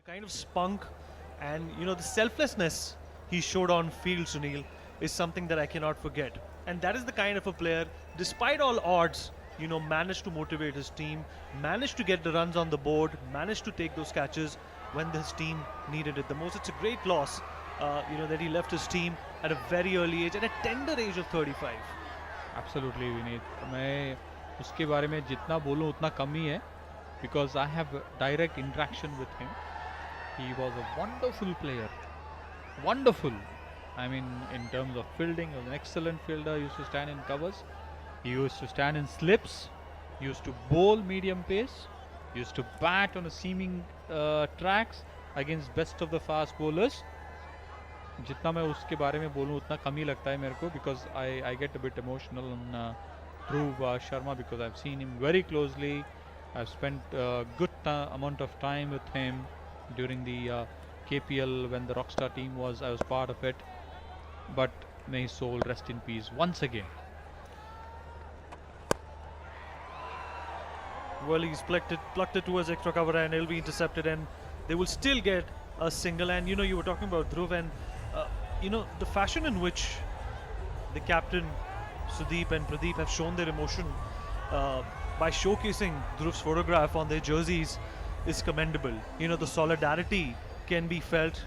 The kind of spunk and the selflessness he showed on field, Sunil, is something that I cannot forget. And that is the kind of a player, despite all odds, managed to motivate his team, managed to get the runs on the board, managed to take those catches when his team needed it the most. It's a great loss, that he left his team at a very early age, at a tender age of 35. Absolutely, Vineet. मैं उसके बारे में जितना बोलूँ उतना कम ही है, because I have direct interaction with him. He was a wonderful player. Wonderful. I mean, in terms of fielding, he was an excellent fielder. He used to stand in covers. He used to stand in slips. He used to bowl medium pace. He used to bat on a seaming tracks against best of the fast bowlers. जितना मैं उसके बारे में बोलूँ उतना कम ही लगता है मेरे को, because I get a bit emotional on Dhruv Sharma, because I've seen him very closely. I've spent a good amount of time with him during the KPL when the Rockstar team I was part of it. But may his soul rest in peace once again. Well, he's plucked it towards extra cover and it'll be intercepted, and they will still get a single. And you were talking about Dhruv, and the fashion in which the captain Sudeep and Pradeep have shown their emotion by showcasing Dhruv's photograph on their jerseys is commendable. The solidarity can be felt.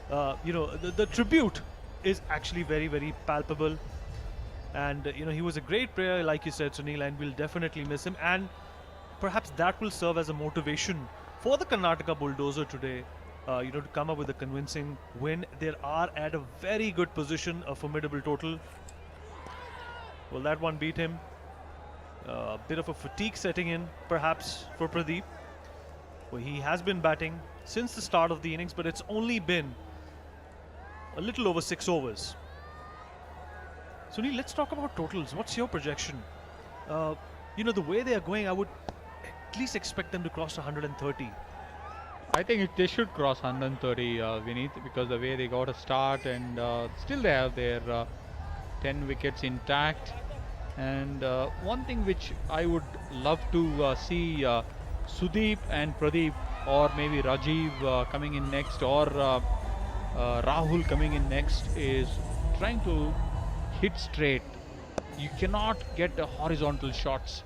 The tribute is actually very, very palpable. And he was a great player, like you said, Sunil, and we'll definitely miss him. And perhaps that will serve as a motivation for the Karnataka Bulldozer today, to come up with a convincing win. They are at a very good position, a formidable total. Well, that one beat him. A bit of a fatigue setting in, perhaps, for Pradeep. Well, he has been batting since the start of the innings, but it's only been a little over 6 overs. Sunil, let's talk about totals. What's your projection? The way they are going, I would at least expect them to cross 130. I think they should cross 130, Vineet, because the way they got a start, and still they have their 10 wickets intact. And one thing which I would love to see Sudeep and Pradeep, or maybe Rajiv coming in next, or Rahul coming in next, is trying to hit straight. You cannot get horizontal shots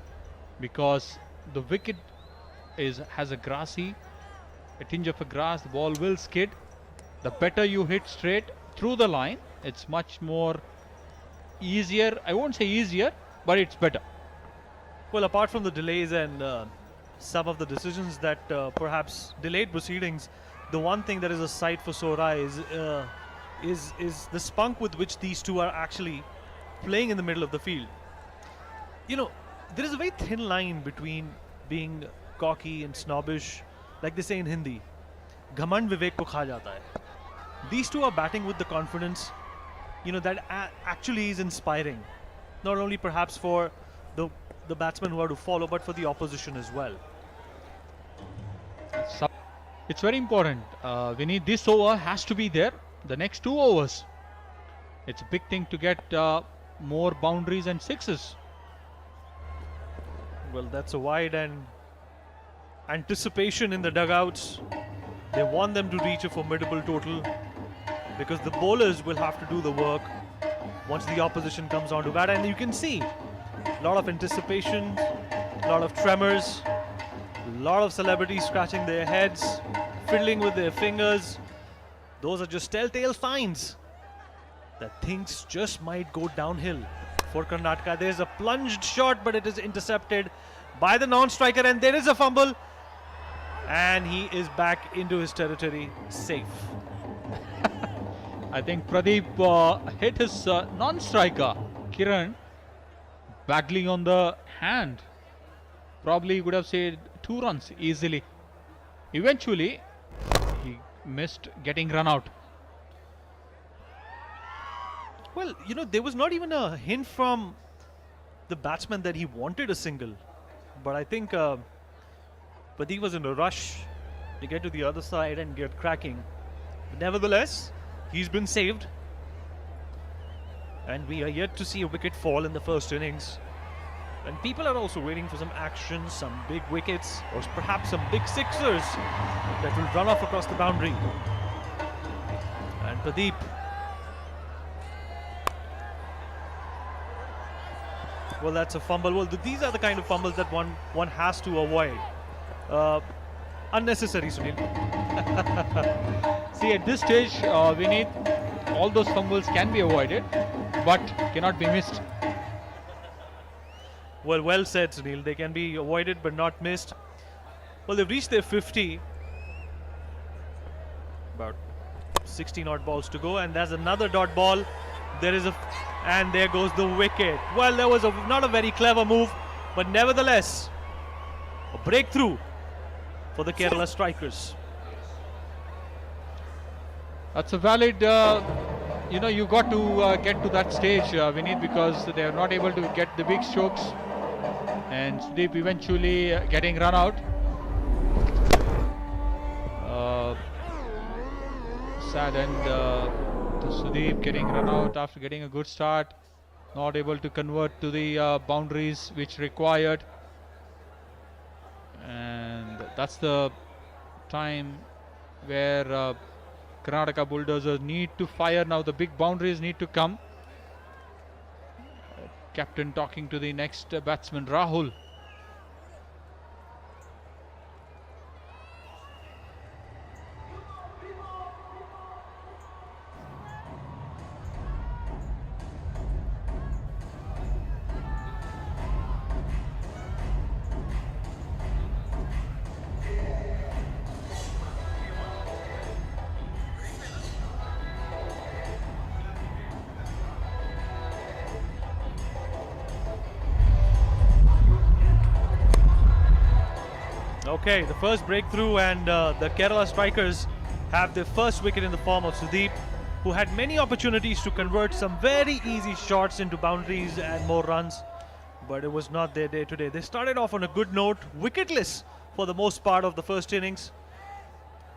because the wicket has a tinge of a grass. The ball will skid. The better you hit straight through the line, it's much more easier. I won't say easier, but it's better. Well, apart from the delays and some of the decisions that perhaps delayed proceedings, the one thing that is a sight for sore eyes is the spunk with which these two are actually playing in the middle of the field. There is a very thin line between being cocky and snobbish, like they say in Hindi. Ghamand Vivek ko kha jata hai. These two are batting with the confidence, that actually is inspiring. Not only perhaps for the batsmen who are to follow, but for the opposition as well. It's very important. Vinny, this over has to be there. The next 2 overs. It's a big thing to get more boundaries and sixes. Well, that's a wide, and anticipation in the dugouts. They want them to reach a formidable total because the bowlers will have to do the work once the opposition comes on to bat. And you can see a lot of anticipation, a lot of tremors, a lot of celebrities scratching their heads, fiddling with their fingers. Those are just telltale signs that things just might go downhill for Karnataka. There's a plunged shot, but it is intercepted by the non-striker, and there is a fumble, and he is back into his territory safe. I think Pradeep hit his non-striker Kiran badly on the hand. Probably would have saved 2 runs easily. Eventually he missed getting run out. Well, there was not even a hint from the batsman that he wanted a single. But I think Pradeep was in a rush to get to the other side and get cracking. But nevertheless, he's been saved. And we are yet to see a wicket fall in the first innings. And people are also waiting for some action, some big wickets, or perhaps some big sixers that will run off across the boundary. And Pradeep. Well, that's a fumble. Well, these are the kind of fumbles that one has to avoid. Unnecessary, Sunil. See, at this stage, we need all those fumbles can be avoided, but cannot be missed. Well said, Sunil. They can be avoided but not missed. Well, they've reached their 50. About 16 odd balls to go, and there's another dot ball. And there goes the wicket. Well, there was not a very clever move, but nevertheless, a breakthrough for the Kerala strikers. That's a valid, you got to get to that stage, Vineet, because they are not able to get the big strokes. And Sudeep eventually getting run out. Sad end to Sudeep getting run out after getting a good start. Not able to convert to the boundaries which required. And that's the time where Karnataka Bulldozers need to fire now. The big boundaries need to come. Captain talking to the next batsman, Rahul. Okay, the first breakthrough, and the Kerala strikers have their first wicket in the form of Sudeep, who had many opportunities to convert some very easy shots into boundaries and more runs, but it was not their day today. They started off on a good note, wicketless for the most part of the first innings,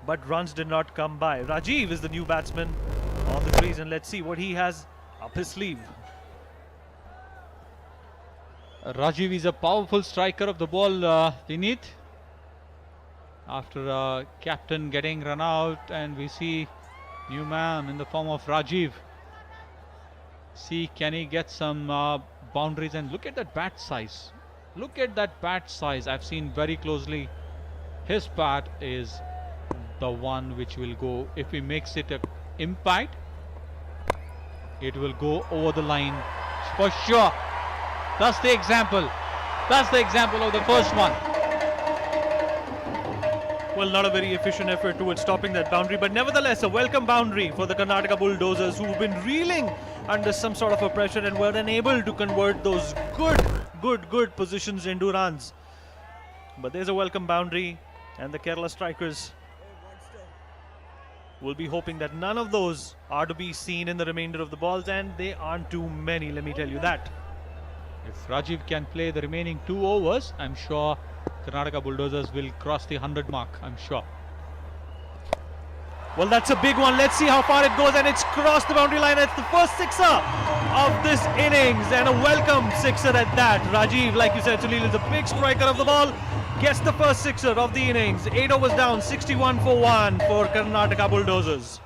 but runs did not come by. Rajiv is the new batsman on the crease, and let's see what he has up his sleeve. Rajiv is a powerful striker of the ball, Vineet. After captain getting run out, and we see new man in the form of Rajiv. See, can he get some boundaries? And look at that bat size. Look at that bat size. I've seen very closely. His bat is the one which will go, if he makes it an impact, it will go over the line for sure. That's the example. That's the example of the first one. Well, not a very efficient effort towards stopping that boundary, but nevertheless a welcome boundary for the Karnataka Bulldozers, who've been reeling under some sort of a pressure and were unable to convert those good positions into runs. But there's a welcome boundary, and the Kerala strikers will be hoping that none of those are to be seen in the remainder of the balls, and they aren't too many, let me tell you that. If Rajiv can play the remaining 2 overs, I'm sure Karnataka Bulldozers will cross the 100 mark, I'm sure. Well, that's a big one. Let's see how far it goes, and it's crossed the boundary line. It's the first sixer of this innings, and a welcome sixer at that. Rajiv, like you said, Sunil, is a big striker of the ball. Gets the first sixer of the innings. 8 overs down, 61 for 1 for Karnataka Bulldozers.